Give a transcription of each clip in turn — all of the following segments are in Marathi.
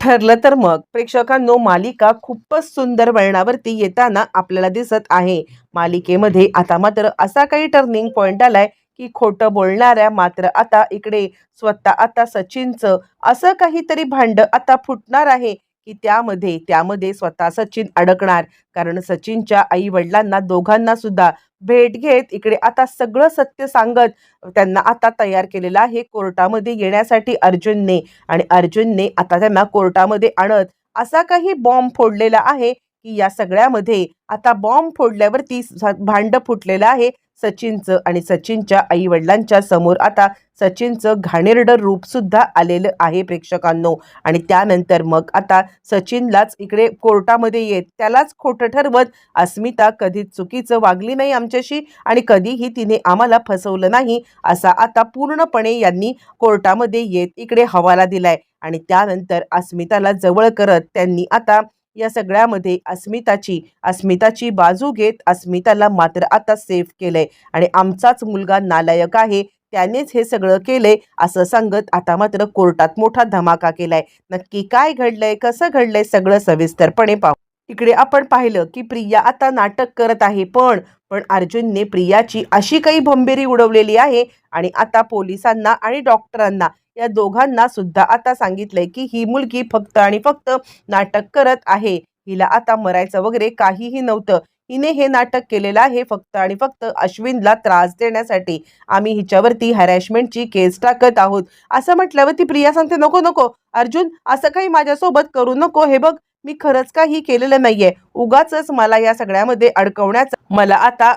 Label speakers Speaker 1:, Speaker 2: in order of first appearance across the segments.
Speaker 1: ठरलं तर मग प्रेक्षकांनो, मालिका खूपच सुंदर वळणावरती येताना आपल्याला दिसत आहे. मालिकेमध्ये आता मात्र असा काही टर्निंग पॉइंट आलाय की खोटं बोलणाऱ्या मात्र आता इकडे स्वतः आता सचिनचं असं काहीतरी भांड आता फुटणार आहे की त्यामध्ये त्यामध्ये स्वतः सचिन अडकणार. कारण सचिनच्या आई वडिलांना दोघांना सुद्धा भेट घेत इकडे आता सगळं सत्य सांगत त्यांना आता तयार केलेलं आहे कोर्टामध्ये येण्यासाठी अर्जुनने. आणि अर्जुनने आता त्यांना कोर्टामध्ये आणत असा काही बॉम्ब फोडलेला आहे की या सगळ्यामध्ये आता बॉम्ब फोडल्यावरती भांड फुटलेलं आहे सचिनचं. आणि सचिनच्या आई वडिलांच्या समोर आता सचिनचं घाणेरडं रूप सुद्धा आलेलं आहे प्रेक्षकांनो. आणि त्यानंतर मग आता सचिनलाच इकडे कोर्टामध्ये येत त्यालाच खोटं ठरवत अस्मिता कधीच चुकीचं वागली नाही आमच्याशी आणि कधीही तिने आम्हाला फसवलं नाही असा आता पूर्णपणे यांनी कोर्टामध्ये येत इकडे हवाला दिलाय. आणि त्यानंतर अस्मिताला जवळ करत त्यांनी आता या सगळ्यामध्ये अस्मिताची बाजू घेत अस्मिताला मात्र आता सेफ केलंय. आणि आमचाच मुलगा नालायक आहे, त्यानेच हे सगळं केलंय असं सांगत आता मात्र कोर्टात मोठा धमाका केलाय. नक्की काय घडलंय, कसं घडलंय, सगळं सविस्तरपणे पाहू. इकडे आपण पाहिलं की प्रिया आता नाटक करत आहे, पण पण अर्जुनने प्रियाची अशी काही भंबेरी उडवलेली आहे. आणि आता पोलिसांना आणि डॉक्टरांना या दोघांना सुद्धा आता सांगितलंय की ही मुलगी फक्त आणि फक्त नाटक करत आहे. हिला आता मरायचं वगैरे काहीही नव्हतं. हिने हे नाटक केलेलं आहे फक्त आणि फक्त अश्विनला त्रास देण्यासाठी. आम्ही हिच्यावरती हॅरॅसमेंटची केस टाकत आहोत असं म्हटल्यावर ती प्रिया सांगते, नको नको अर्जुन, असं काही माझ्यासोबत करू नको. हे बघ, मी खरंच काही केलेलं नाहीये, उगाचच मला या सगळ्यामध्ये अडकवण्याचं,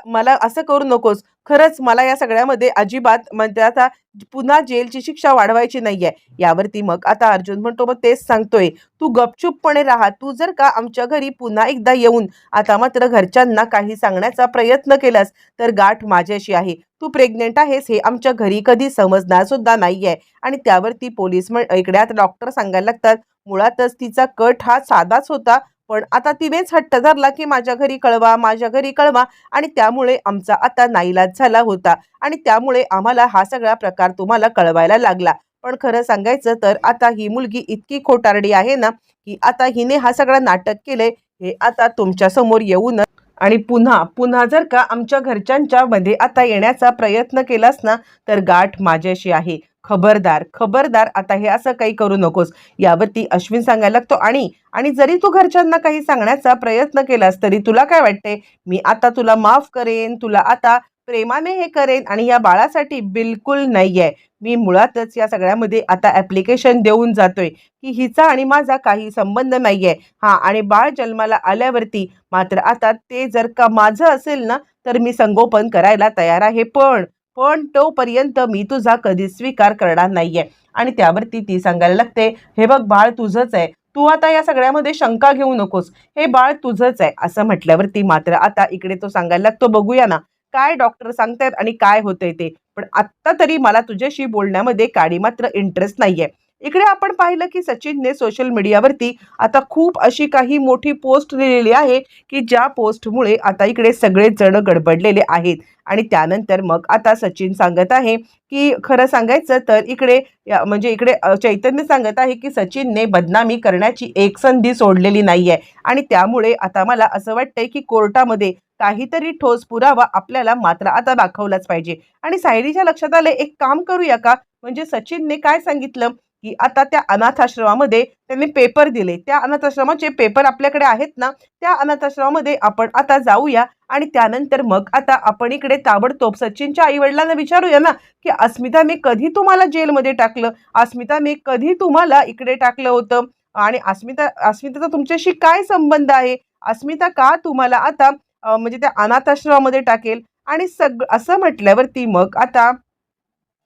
Speaker 1: मला असं करू नकोस. खरंच मला या सगळ्यामध्ये अजिबात म्हणजे आता पुन्हा जेलची शिक्षा वाढवायची नाहीये. यावरती मग आता अर्जुन म्हणतो, मग तेच सांगतोय, तू गपचूपपणे राहा. तू जर का आमच्या घरी पुन्हा एकदा येऊन आता मात्र घरच्यांना काही सांगण्याचा प्रयत्न केलास तर गाठ माझ्याशी आहे. तू प्रेग्नेंट आहेस हे आमच्या घरी कधी समजणार सुद्धा नाहीये. आणि त्यावरती पोलीस इकडे आता डॉक्टर सांगायला लागतात, मुळातच तिचा कट हा साधाच होता, पण आता तिनेच हट्ट धरला की माझ्या घरी कळवा, माझ्या घरी कळवा. आणि त्यामुळे आमचा आता नाईलाज झाला होता आणि त्यामुळे आम्हाला हा सगळा प्रकार तुम्हाला कळवायला लागला. पण खरं सांगायचं तर आता ही मुलगी इतकी खोटारडी आहे ना की आता हिने हा सगळा नाटक केलंय हे आता तुमच्या समोर येऊन आणि पुन्हा पुन्हा जर का आमच्या घरच्यांच्या मध्ये आता येण्याचा प्रयत्न केलास ना तर गाठ माझ्याशी आहे. खबरदार खबरदार, आता हे असं काही करू नकोस. यावरती अश्विन सांगायला लागतो, आणि आणि जरी तू घरच्यांना काही सांगण्याचा प्रयत्न केलास तरी तुला काय वाटते, मी आता तुला माफ करेन, तुला आता प्रेमाने हे करेन. आणि या बाळासाठी बिलकुल नाहीये. मी मुळातच या सगळ्यामध्ये आता ऍप्लिकेशन देऊन जातोय की हिचा आणि माझा काही संबंध नाहीये. हा, आणि बाळ जन्माला आल्यावरती मात्र आता ते जर का माझं असेल ना तर मी संगोपन करायला तयार आहे, पण पण तोपर्यंत मी तुझा कधीच स्वीकार करणार नाहीये. आणि त्यावरती ती सांगायला लागते, हे बघ बाळ तुझंच आहे, तू आता या सगळ्यामध्ये शंका घेऊ नकोस, हे बाळ तुझंच आहे. असं म्हटल्यावरती मात्र आता इकडे तो सांगायला लागतो, बघूया ना काय डॉक्टर सांगतायत आणि काय होतंय ते, पण आत्ता तरी मला तुझ्याशी बोलण्यामध्ये काडी मात्र इंटरेस्ट नाहीये. इकडे आपण पाहिलं की सचिनने सोशल मीडियावरती आता खूप अशी काही मोठी पोस्ट लिहिलेली आहे की ज्या पोस्टमुळे आता इकडे सगळेच जण गडबडलेले आहेत. आणि त्यानंतर मग आता सचिन सांगत आहे की खरं सांगायचं तर इकडे म्हणजे इकडे चैतन्य सांगत आहे की सचिनने बदनामी करण्याची एक संधी सोडलेली नाहीये. आणि त्यामुळे आता मला असं वाटतंय की कोर्टामध्ये काहीतरी ठोस पुरावा आपल्याला मात्र आता दाखवलाच पाहिजे. आणि सायलीच्या लक्षात आले, एक काम करूया का, म्हणजे सचिनने काय सांगितलं की आता त्या अनाथाश्रमामध्ये त्यांनी पेपर दिले, त्या अनाथाश्रमाचे पेपर आपल्याकडे आहेत ना, त्या अनाथाश्रमामध्ये आपण आता जाऊया. आणि त्यानंतर मग आता आपण इकडे ताबडतोब सचिनच्या आई वडिलांना विचारूया ना की अस्मिताने कधी तुम्हाला जेलमध्ये टाकलं, अस्मिताने कधी तुम्हाला इकडे टाकलं होतं, आणि अस्मिताचा तुमच्याशी काय संबंध आहे, अस्मिता का तुम्हाला आता म्हणजे त्या अनाथाश्रमामध्ये टाकेल. आणि असं म्हटल्यावरती मग आता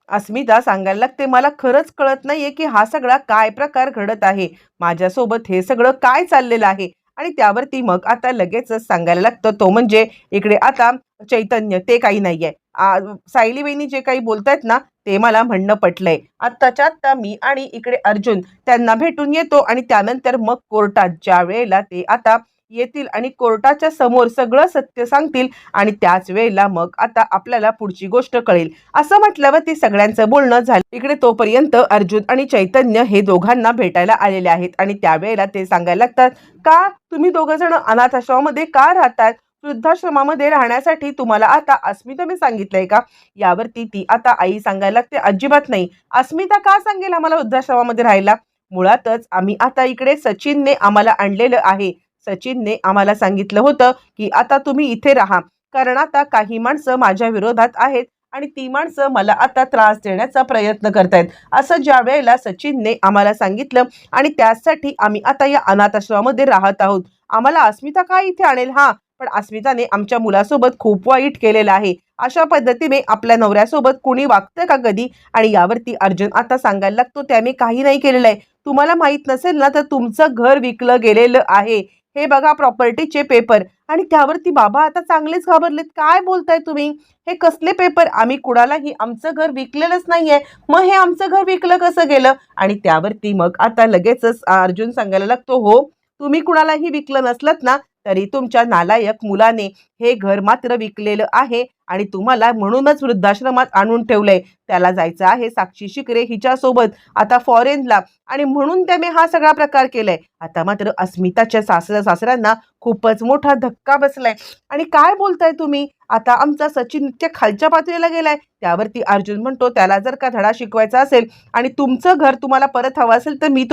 Speaker 1: अस्मिता सांगायला लागते, मला खरंच कळत नाहीये की हा सगळा काय प्रकार घडत आहे, माझ्यासोबत हे सगळं काय चाललेलं आहे. आणि त्यावरती मग आता लगेचच सांगायला लागतं, तो म्हणजे इकडे आता चैतन्य, ते काही नाहीये. सायली बहिणी जे काही बोलतायत ना ते मला म्हणणं पटलंय. आत्ताच्या आत्ता मी आणि इकडे अर्जुन त्यांना भेटून येतो आणि त्यानंतर मग कोर्टात ज्या वेळेला ते आता येतील आणि कोर्टाच्या समोर सगळं सत्य सांगतील आणि त्याच वेळेला मग आता आपल्याला पुढची गोष्ट कळेल असं म्हटल्यावर ती सगळ्यांचं बोलणं झालं। इकडे तोपर्यंत अर्जुन आणि चैतन्य हे दोघांना भेटायला आलेले आहेत आणि त्यावेळेला ते सांगायला लागतात, का तुम्ही दोघं जण अनाथ आश्रमामध्ये का राहतात? वृद्धाश्रमामध्ये राहण्यासाठी तुम्हाला आता अस्मिताने सांगितलंय का? यावरती ती आता आई सांगायला लागते, अजिबात नाही, अस्मिता का सांगेल आम्हाला वृद्धाश्रमामध्ये राहायला? मुळातच आम्ही आता इकडे सचिनने आम्हाला आणलेलं आहे। सचिनने आम्हाला सांगितलं होतं की आता तुम्ही इथे राहा, कारण आता काही माणसं माझ्या विरोधात आहेत आणि ती माणसं मला आता त्रास देण्याचा प्रयत्न करतायत असं ज्या वेळेला सचिनने आम्हाला सांगितलं आणि त्यासाठी आम्ही आता या अनाथ आश्रमामध्ये राहत आहोत। आम्हाला अस्मिता काय इथे आणेल? हा, पण अस्मिताने आमच्या मुलासोबत खूप वाईट केलेलं आहे, अशा पद्धतीने आपल्या नवऱ्यासोबत कोणी वागतं का कधी? आणि यावरती अर्जुन आता सांगायला लागतो, त्याने काही नाही केलेलं आहे। तुम्हाला माहित नसेल ना, तर तुमचं घर विकलं गेलेलं आहे, हे बघा प्रॉपर्टीचे पेपर। आणि त्यावरती बाबा आता चांगलेच घाबरलेत, काय बोलताय तुम्ही? हे कसले पेपर? आम्ही कुणालाही आमचं घर विकलेलंच नाहीये, मग हे आमचं घर विकलं कसं गेलं? आणि त्यावरती मग आता लगेचच अर्जुन सांगायला लागतो, हो, तुम्ही कुणालाही विकलं नसलत ना, तरी तुमच्या नालायक मुलाने हे घर मात्र विकलेलं आहे आणि तुम्हाला म्हणूनच वृद्धाश्रमात आणून ठेवलंय। त्याला जायचं आहे साक्षी शिकरे हिच्यासोबत आता फॉरेनला, आणि म्हणून त्याने हा सगळा प्रकार केलाय। आता मात्र अस्मिताच्या सासऱ्यांना खूपच मोठा धक्का बसलाय आणि काय बोलताय तुम्ही? आता आमचा सचिन इतक्या खालच्या पातळीला गेलाय? त्यावरती अर्जुन म्हणतो, त्याला जर का धडा शिकवायचा असेल आणि तुमचं घर तुम्हाला परत हवं असेल तर मी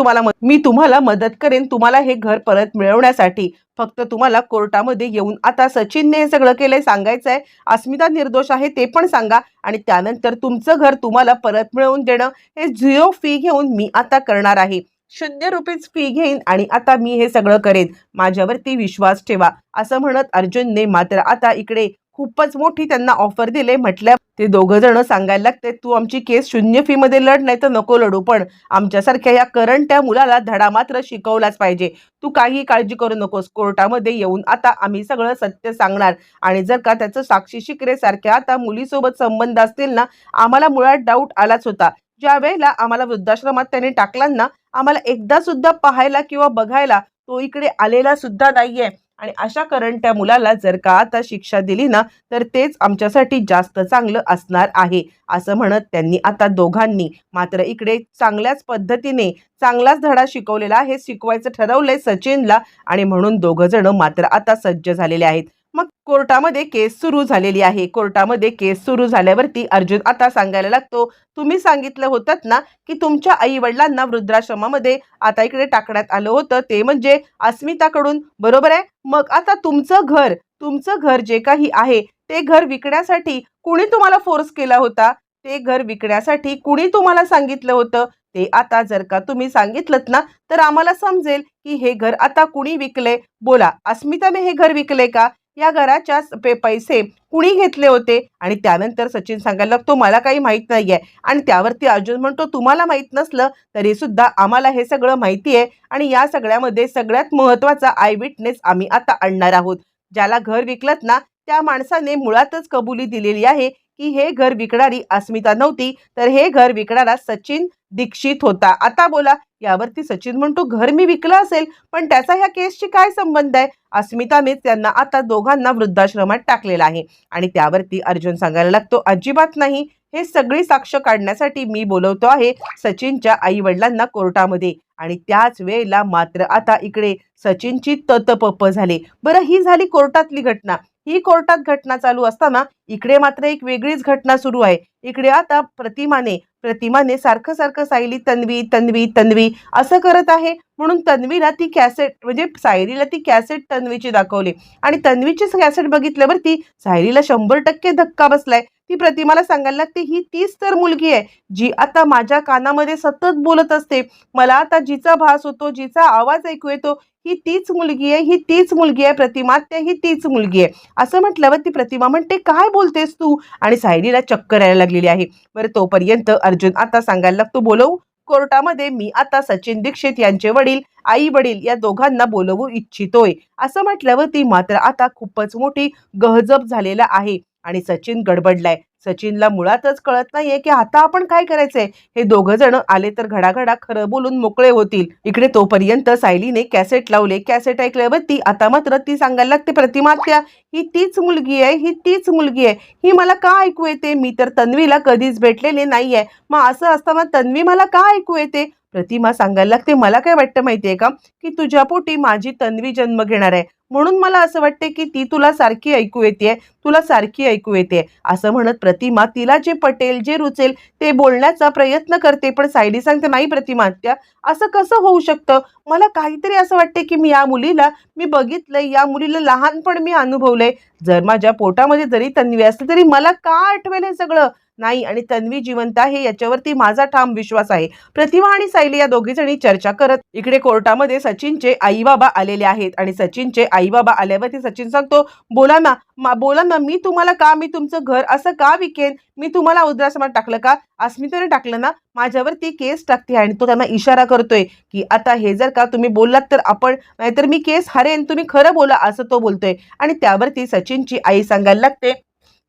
Speaker 1: तुम्हाला मदत करेन तुम्हाला हे घर परत मिळवण्यासाठी। फक्त तुम्हाला कोर्टामध्ये येऊन आता सचिनने हे सगळं केलंय सांगायचंय, अस्मिता निर्दोष आहे ते पण सांगा, आणि त्यानंतर तुमचं घर तुम्हाला परत मिळवून देणं हे 0 फी घेऊन मी आता करणार आहे। 0 रुपीज फी घेईन आणि आता मी हे सगळं करेन, माझ्यावरती विश्वास ठेवा, असं म्हणत अर्जुनने मात्र आता इकडे खूपच मोठी त्यांना ऑफर दिले। म्हटल्या ते दोघं जण सांगायला लागते, तू आमची केस 0 फी मध्ये लढ, नाही तर नको लढू, पण आमच्यासारख्या या करंट्या मुलाला धडा मात्र शिकवलाच पाहिजे। तू काही काळजी करू नकोस, कोर्टामध्ये येऊन आता आम्ही सगळं सत्य सांगणार, आणि जर का त्याचं साक्षी शिकरे सारख्या आता मुलीसोबत संबंध असतील ना, आम्हाला मुळात डाऊट आलाच होता। ज्या वेळेला आम्हाला वृद्धाश्रमात त्याने टाकलं ना, आम्हाला एकदा सुद्धा पाहायला किंवा बघायला तो इकडे आलेला सुद्धा नाहीये, आणि अशा करंट्या मुलाला जर का आता शिक्षा दिली ना, तर तेच आमच्यासाठी जास्त चांगलं असणार आहे, असं म्हणत त्यांनी आता दोघांनी मात्र इकडे चांगल्याच पद्धतीने चांगलाच धडा शिकवलेला आहे, शिकवायचं ठरवलंय सचिनला, आणि म्हणून दोघं जण मात्र आता सज्ज झालेले आहेत। मग कोर्टामध्ये केस सुरू झालेली आहे। कोर्टामध्ये केस सुरू झाल्यावरती अर्जुन आता सांगायला लागतो, तुम्ही सांगितलं होतं ना की तुमच्या आई वडिलांना वृद्धाश्रमामध्ये आता इकडे टाकण्यात आलं होतं, ते म्हणजे अस्मिताकडून, बरोबर आहे? मग आता तुमचं घर जे काही आहे ते घर विकण्यासाठी कुणी तुम्हाला फोर्स केला होता? ते घर विकण्यासाठी कुणी तुम्हाला सांगितलं होतं? ते आता जर का तुम्ही सांगितलंत ना, तर आम्हाला समजेल की हे घर आता कुणी विकले। बोला, अस्मिताने हे घर विकले का? या घराच्या पैसे कुणी घेतले होते? आणि त्यानंतर सचिन सांगायला लागतो, मला काही माहित नाहीये, आणि त्यावरती अर्जुन म्हणतो, तुम्हाला माहित नसलं तरी सुद्धा आम्हाला हे सगळं माहिती आहे, आणि या सगळ्यामध्ये सगळ्यात महत्त्वाचा आय विटनेस आम्ही आता आणणार आहोत। ज्याला घर विकलत ना, त्या माणसाने मुळातच कबुली दिलेली आहे की हे घर विकणारी अस्मिता नव्हती, तर हे घर विकणारा सचिन दीक्षित होता। आता बोला। यावरती सचिन म्हणतो, घर मी विकलं असेल, पण त्याचा ह्या केसशी काय संबंध आहे? अस्मिताने त्यांना आता दोघांना वृद्धाश्रमात टाकलेला आहे। आणि त्यावरती अर्जुन सांगायला लागतो, अजिबात नाही, हे सगळी साक्ष काढण्यासाठी मी बोलवतो आहे सचिनच्या आई वडिलांना कोर्टामध्ये। आणि त्याच वेळेला मात्र आता इकडे सचिनची ततपप झाली। बरं, ही झाली कोर्टातली घटना। ही कोर्टात घटना चालू असताना इकडे मात्र एक वेगळीच घटना सुरू आहे। इकडे आता प्रतिमाने सारखं सारखं सायली तन्वी तन्वी तन्वी असं करत आहे, म्हणून तन्वीला ती कॅसेट, म्हणजे सायलीला ती कॅसेट तन्वीची दाखवली, आणि तन्वीची कॅसेट बघितल्यावरती सायलीला 100% धक्का बसलाय। ती प्रतिमाला सांगायला लागते, ही तीच तर मुलगी आहे जी आता माझ्या कानामध्ये सतत बोलत असते, मला आता जिचा भास होतो, जिचा आवाज ऐकू येतो, ही तीच मुलगी आहे, ही तीच मुलगी आहे प्रतिमा, ही तीच मुलगी आहे, असं म्हटल्यावर ती प्रतिमा म्हणते, काय बोलतेस तू? आणि सायलीला चक्कर यायला लागलेली आहे। बरं, तोपर्यंत अर्जुन आता सांगायला लागतो, बोलवू कोर्टामध्ये मी आता सचिन दीक्षित यांचे वडील, आई वडील या दोघांना बोलवू इच्छितोय, असं म्हटल्यावर ती मात्र आता खूपच मोठी गहजब झालेला आहे, आणि सचिन गडबडलाय। सचिनला मुळातच कळत नाहीये की आता आपण काय करायचंय. हे दोघं जण आले तर घडाघडा खरं बोलून मोकळे होतील. इकडे तोपर्यंत सायलीने कॅसेट लावले. कॅसेट ऐकल्यावर आता मात्र ती सांगायला लागते, प्रतिमा आत्या ही तीच मुलगी आहे, ही तीच मुलगी आहे. ही मला का ऐकू येते. मी तर तन्वीला कधीच भेटलेले नाहीये. मग असं असताना तन्वी मला का ऐकू येते. प्रतिमा सांगायला लागते, मला काय वाटतं माहितीये का, की तुझ्या पोटी माझी तन्वी जन्म घेणार आहे. म्हणून मला असं वाटते की ती तुला सारखी ऐकू येते, तुला सारखी ऐकू येते. असं म्हणत प्रतिमा तिला जे पटेल, जे रुचेल ते बोलण्याचा प्रयत्न करते. पण सायली सांगते, नाही प्रतिमा आत्या, असं कसं होऊ शकतं. मला काहीतरी असं वाटते की मी या मुलीला मी बघितलंय, या मुलीला लहानपण मी अनुभवलंय. जर माझ्या पोटामध्ये जरी तन्वी असली तरी मला का आठवेल हे सगळं. नाही, आणि तन्वी जिवंत आहे याच्यावरती माझा ठाम विश्वास आहे. प्रतिमा आणि सायली या दोघी जणी चर्चा करत इकडे कोर्टामध्ये सचिनचे आई बाबा आलेले आहेत. आणि सचिनचे आई बाबा आल्यावरती सचिन सांगतो, बोला ना, बोला ना, मी तुम्हाला का, मी तुमचं घर असं का विकेन. मी तुम्हाला वृद्धाश्रमात टाकलं का. अस्मिताने टाकलं ना. माझ्यावरती केस टाकते. आणि तो त्यांना इशारा करतोय की आता हे जर का तुम्ही बोललात तर आपण, नाहीतर मी केस हरेन, तुम्ही खरं बोला, असं तो बोलतोय. आणि त्यावरती सचिनची आई सांगायला लागते,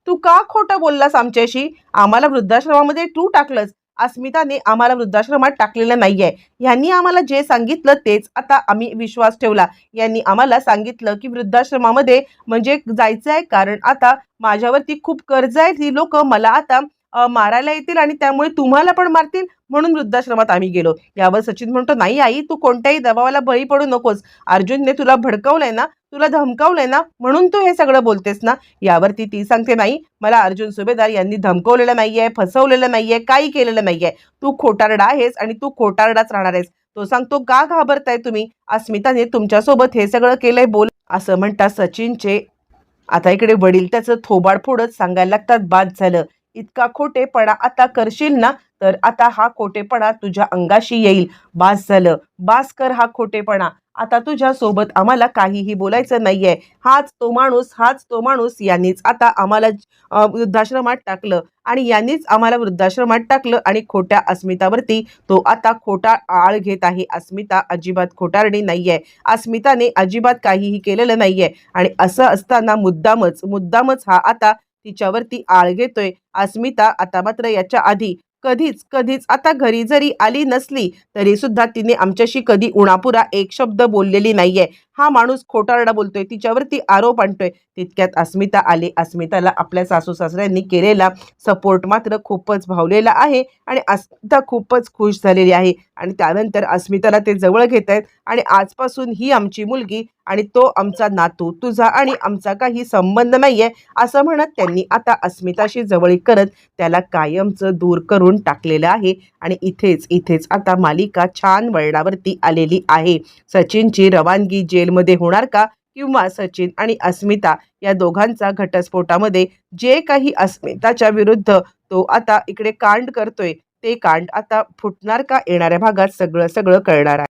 Speaker 1: तू का खोटं बोललास आमच्याशी. आम्हाला वृद्धाश्रमामध्ये तू टाकलंस. अस्मिताने आम्हाला वृद्धाश्रमात टाकलेलं नाहीये. यांनी आम्हाला जे सांगितलं तेच आता आम्ही विश्वास ठेवला. यांनी आम्हाला सांगितलं की वृद्धाश्रमामध्ये म्हणजे जायचं आहे, कारण आता माझ्यावरती खूप कर्ज आहे. ती लोक मला आता मारायला येतील आणि त्यामुळे तुम्हाला पण मारतील, म्हणून वृद्धाश्रमात आम्ही गेलो. यावर सचिन म्हणतो, नाही आई, तू कोणत्याही दबावाला बळी पडू नकोस. अर्जुनने तुला भडकवलंय ना, तुला धमकावलंय ना, म्हणून तू हे सगळं बोलतेस ना. यावरती ती सांगते, नाही, मला अर्जुन सुभेदार यांनी धमकवलेलं नाहीये, फसवलेलं नाहीये, काही केलेलं नाहीये. तू खोटारडा आहेस आणि तू खोटारडाच राहणार आहेस. तो सांगतो, का घाबरताय तुम्ही. अस्मिताने तुमच्यासोबत हे सगळं केलंय, बोल. असं म्हणता सचिनचे आता इकडे वडील त्याचं थोबाड फोडत सांगायला लागतात, बाद झालं. इतका खोटेपणा आता करशील ना, तर आता हा खोटेपणा तुझ्या अंगाशी येईल. बास झालं, बास कर हा खोटेपणा. आता तुझ्या सोबत आम्हाला काहीही बोलायचं नाहीये. हाच तो माणूस, हाच तो माणूस, यांनीच आता आम्हाला वृद्धाश्रमात टाकलं. आणि यांनीच आम्हाला वृद्धाश्रमात टाकलं आणि खोट्या अस्मितावरती तो आता खोटा आळ घेत आहे. अस्मिता अजिबात खोटारडी नाहीये. अस्मिताने अजिबात काहीही केलेलं नाहीये. आणि असं असताना मुद्दामच मुद्दामच हा आता तिच्यावरती आळ घेतोय. अस्मिता आता मात्र याच्या आधी कधीच कधीच आता घरी जरी आली नसली तरी सुद्धा तिने आमच्याशी कधी उणापुरा एक शब्द बोललेली नाहीये. हा माणूस खोटारडा बोलतोय, तिच्यावरती आरोप आणतोय. तितक्यात अस्मिता आली. अस्मिताला आपल्या सासू सासऱ्यांनी केलेला सपोर्ट मात्र खूपच भावलेला आहे आणि अस्मिता खूपच खुश झालेली आहे. आणि त्यानंतर अस्मिताला ते जवळ घेत आहेत आणि आजपासून ही आमची मुलगी आणि तो आमचा नातू, तुझा आणि आमचा काही संबंध नाहीये, असं म्हणत त्यांनी आता अस्मिताशी जवळीक करत त्याला कायमचं दूर करून टाकलेलं आहे. आणि इथेच इथेच आता मालिका छान वळणावरती आलेली आहे. सचिनची रवानगी जेलमध्ये होणार का, किंवा सचिन आणि अस्मिता या दोघांचा घटस्फोटामध्ये जे काही अस्मिताच्या विरुद्ध तो आता इकडे कांड करतोय, ते कांड आता फुटणार का, येणाऱ्या भागात सगळं सगळं कळणार आहे.